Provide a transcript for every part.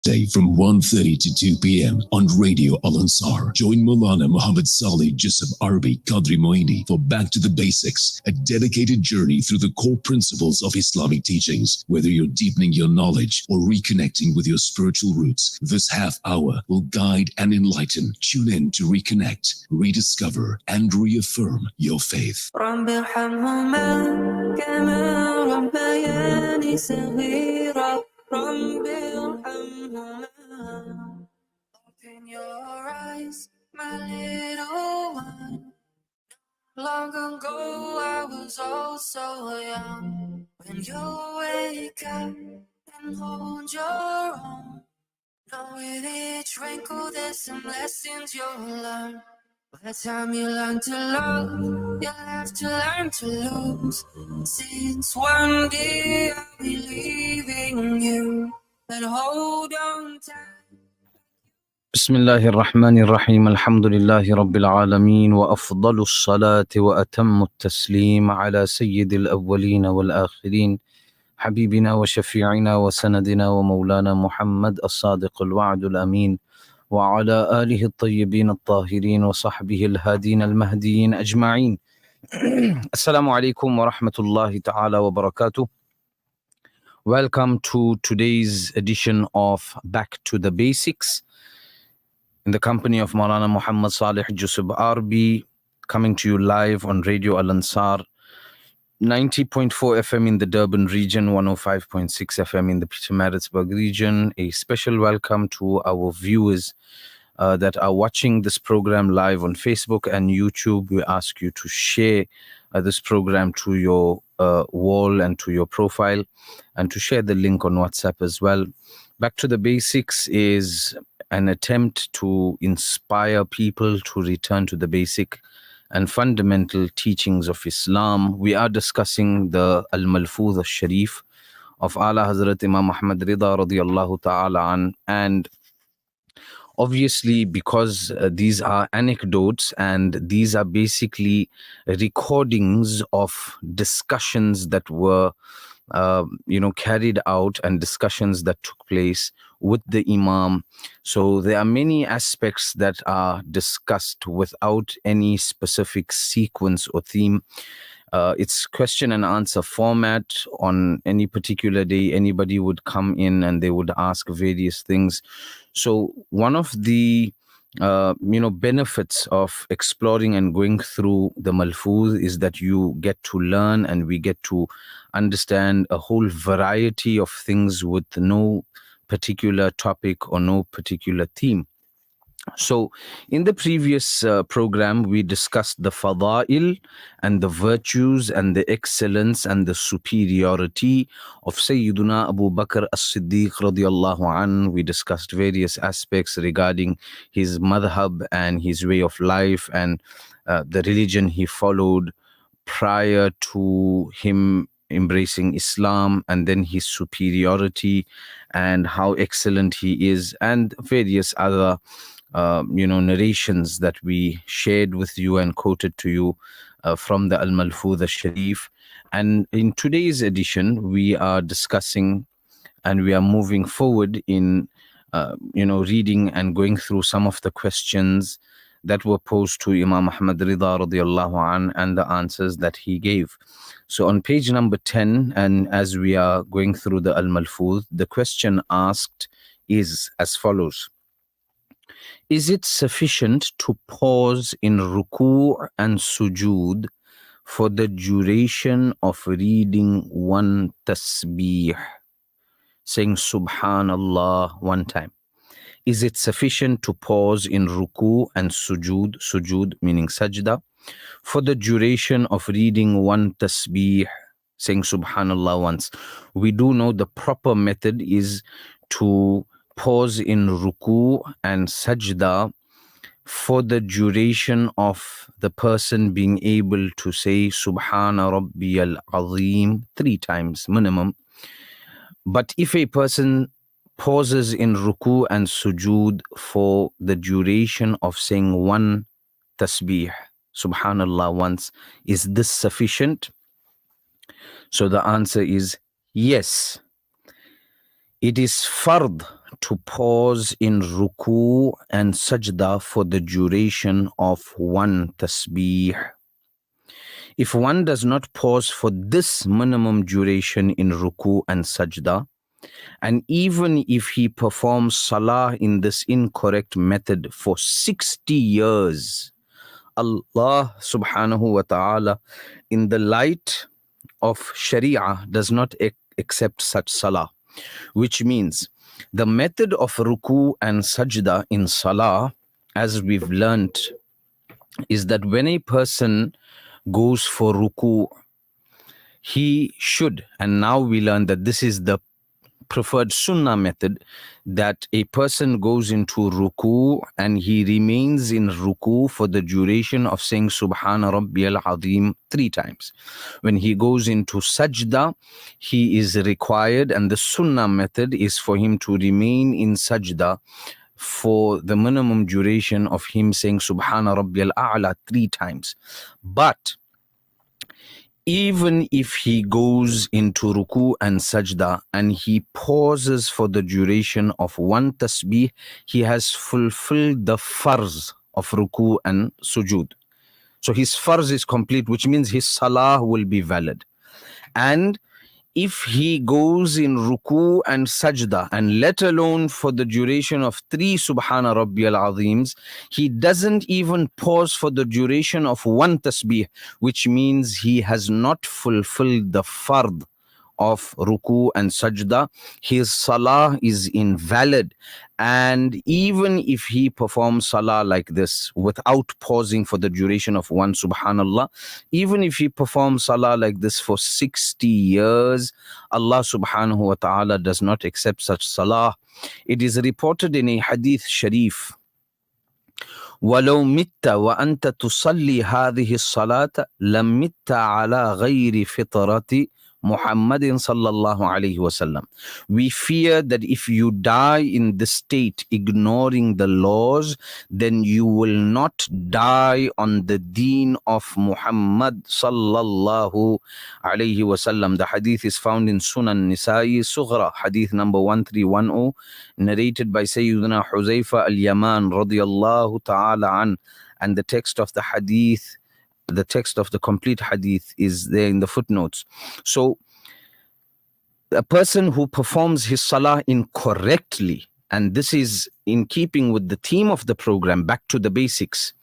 Day from 1:30 to 2 p.m. on Radio Al Ansar. Join Maulana Muhammad Saleh Yusuf Arbi Qadri Moini for Back to the Basics, a dedicated journey through the core principles of Islamic teachings. Whether you're deepening your knowledge or reconnecting with your spiritual roots, this half hour will guide and enlighten. Tune in to reconnect, rediscover, and reaffirm your faith. Open your eyes, my little one. Long ago I was oh so young. When you wake up and hold your own, know with each wrinkle there's some lessons you'll learn. By the time you learn to love, you'll have to learn to lose. Since one day I'll be leaving you, but hold on tight. بسم الله الرحمن الرحيم الحمد لله رب العالمين وأفضل الصلاة وأتم التسليم على سيد الأولين والآخرين حبيبنا وشفيعنا وسندنا ومولانا محمد الصادق الوعد الأمين وعلى آله الطيبين الطاهرين وصحبه الهادين المهديين أجمعين. السلام عليكم ورحمة الله تعالى وبركاته. Welcome to today's edition of Back to the Basics, in the company of Maulana Muhammad Saleh Yusuf Arbi, coming to you live on Radio Al Ansar, 90.4 FM in the Durban region, 105.6 FM in the Pietermaritzburg region. A special welcome to our viewers that are watching this program live on Facebook and YouTube. We ask you to share this program to your wall and to your profile, and to share the link on WhatsApp as well. Back to the Basics is an attempt to inspire people to return to the basic and fundamental teachings of Islam. We are discussing the Al-Malfuz al-Sharif of Ala Hazrat Imam Ahmad Rida radiyallahu ta'ala an, and obviously because these are anecdotes and these are basically recordings of discussions that were carried out and discussions that took place with the Imam. So there are many aspects that are discussed without any specific sequence or theme. It's question and answer format. On any particular day, anybody would come in and they would ask various things. So one of the benefits of exploring and going through the Malfuz is that you get to learn and we get to understand a whole variety of things with no particular topic or no particular theme. So in the previous program, we discussed the fada'il and the virtues and the excellence and the superiority of Sayyiduna Abu Bakr as-Siddiq radiyallahu an. We discussed various aspects regarding his madhab and his way of life and the religion he followed prior to him embracing Islam, and then his superiority and how excellent he is, and various other narrations that we shared with you and quoted to you from the Al-Malfuz al-Sharif. And in today's edition, we are discussing and we are moving forward in reading and going through some of the questions that were posed to Imam Ahmad Rida radiyallahu an and the answers that he gave. So on page number 10, and as we are going through the Al-Malfuz, the question asked is as follows: is it sufficient to pause in ruku' and sujood for the duration of reading one tasbih, saying Subhanallah one time? Is it sufficient to pause in ruku' and sujood meaning sajda, for the duration of reading one tasbih, saying Subhanallah once? We do know the proper method is to pause in ruku' and sajda for the duration of the person being able to say Subhana Rabbiyal Azim 3 times minimum. But if a person pauses in ruku' and sujood for the duration of saying one tasbih, Subhanallah once, is this sufficient? So the answer is yes. It is fard to pause in ruku and sajda for the duration of one tasbih. If one does not pause for this minimum duration in ruku and sajda, and even if he performs salah in this incorrect method for 60 years, Allah subhanahu wa ta'ala, in the light of Sharia, does not accept such salah, which means the method of ruku and sajda in salah, as we've learnt, is that when a person goes for ruku, he should, and now we learn that this is the preferred sunnah method, that a person goes into ruku and he remains in ruku for the duration of saying Subhana Rabbiyal Azim 3 times. When he goes into sajda, he is required, and the sunnah method is for him to remain in sajda for the minimum duration of him saying Subhana Rabbiyal A'la 3 times. But even if he goes into ruku and sajda and he pauses for the duration of one tasbih, he has fulfilled the farz of ruku and sujud. So his farz is complete, which means his salah will be valid. And if he goes in ruku and sajda, and let alone for the duration of 3 Subhana Rabbiyal Azims, he doesn't even pause for the duration of one tasbih, which means he has not fulfilled the fard of ruku and sajda. His salah is invalid. And even if he performs salah like this without pausing for the duration of one subhanallah, even if he performs salah like this for 60 years, Allah subhanahu wa ta'ala does not accept such salah. It is reported in a hadith sharif, وَلَوْ مِتَّ وَأَنْتَ تُصَلِّي هَذِهِ الصَّلَاةَ لَمْ مِتَّ عَلَى غَيْرِ فِطْرَةِ Muhammadin sallallahu alayhi wasallam. We fear that if you die in this state ignoring the laws, then you will not die on the deen of Muhammad sallallahu alayhi wasallam. The hadith is found in Sunan Nisa'i Sughra, hadith number 1310, narrated by Sayyidina Huzaifa al-Yaman radiyallahu ta'ala an. And the text of the hadith, the text of the complete hadith, is there in the footnotes. So a person who performs his salah incorrectly, and this is in keeping with the theme of the program, back to the basics.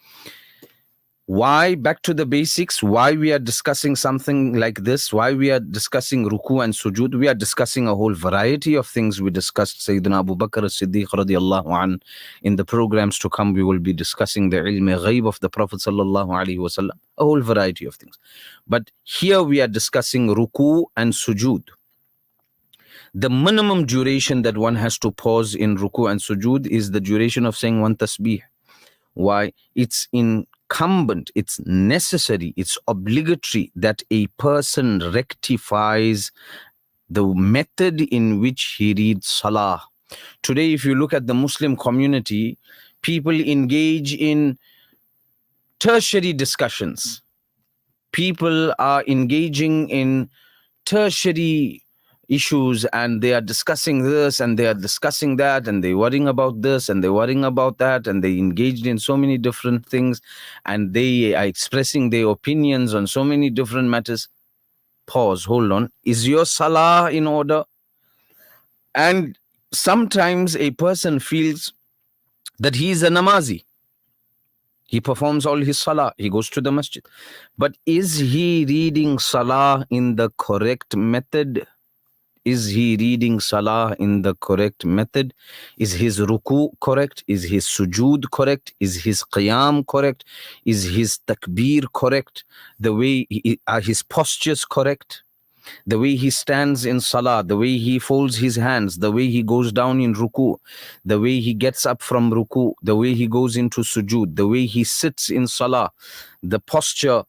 Why back to the basics? Why we are discussing something like this? Why we are discussing ruku and sujud? We are discussing a whole variety of things. We discussed Sayyidina Abu Bakr as-Siddiq radiallahu an. In the programs to come, we will be discussing the ilm ghaib of the Prophet sallallahu alaihi wasallam. A whole variety of things. But here we are discussing ruku and sujud. The minimum duration that one has to pause in ruku and sujud is the duration of saying one tasbih. Why? It's incumbent, it's necessary, it's obligatory that a person rectifies the method in which he reads salah. Today, if you look at the Muslim community, people engage in tertiary discussions. People are engaging in tertiary issues, and they are discussing this and they are discussing that, and they're worrying about this and they're worrying about that, and they engaged in so many different things, and they are expressing their opinions on so many different matters. Pause, hold on. Is your salah in order? And sometimes a person feels that he is a namazi. He performs all his salah, he goes to the masjid. But is he reading salah in the correct method? Is he reading salah in the correct method? Is his ruku correct? Is his sujud correct? Is his qiyam correct? Is his takbir correct? The way are his postures correct? The way he stands in salah, the way he folds his hands, the way he goes down in ruku, the way he gets up from ruku, the way he goes into sujud, the way he sits in salah, the posture